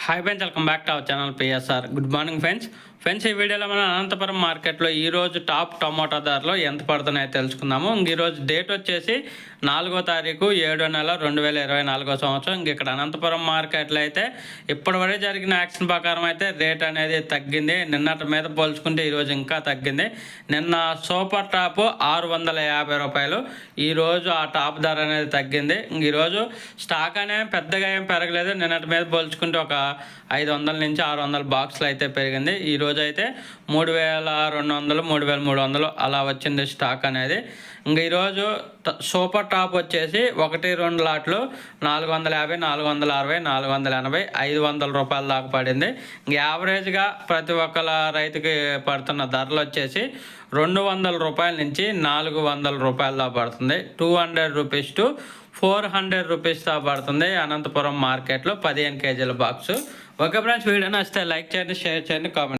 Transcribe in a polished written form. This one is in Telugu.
Hi friends, welcome back to our channel PSR. Good morning friends. ఈ వీడియోలో మనం అనంతపురం మార్కెట్లో ఈరోజు టాప్ టమాటా ధరలు ఎంత పడుతున్నాయో తెలుసుకుందాము. ఈరోజు డేట్ వచ్చేసి 4వ తారీఖు 7వ నెల 2024 సంవత్సరం. ఇక్కడ అనంతపురం మార్కెట్లో అయితే ఇప్పటివరకు జరిగిన యాక్షన్ ప్రకారం అయితే రేట్ అనేది తగ్గింది. నిన్నటి మీద పోల్చుకుంటే ఈరోజు ఇంకా తగ్గింది. నిన్న సూపర్ టాప్ 650 రూపాయలు, ఈరోజు ఆ టాప్ ధర అనేది తగ్గింది. ఈరోజు స్టాక్ అనేది పెద్దగా ఏం పెరగలేదు. నిన్నటి మీద పోల్చుకుంటే ఒక 500 నుంచి 600 బాక్సులు అయితే పెరిగింది. ఈరోజు అయితే 3200, 3300 అలా వచ్చింది స్టాక్ అనేది. ఈరోజు సూపర్ టాప్ వచ్చేసి 1-2 లాట్లు 450, 460, 480, 500 రూపాయల దాకా పడింది. యావరేజ్గా ప్రతి ఒక్కల రైతుకి పడుతున్న ధరలు వచ్చేసి 200 రూపాయల నుంచి 400 రూపాయల దాకా పడుతుంది. 200 రూపీస్ టు 400 రూపీస్ దాకా పడుతుంది అనంతపురం మార్కెట్లో 15 కేజీల బాక్సు. ఓకే ఫ్రెండ్స్, వీడియో నచ్చితే లైక్ చేయండి, షేర్ చేయండి, కామెంట్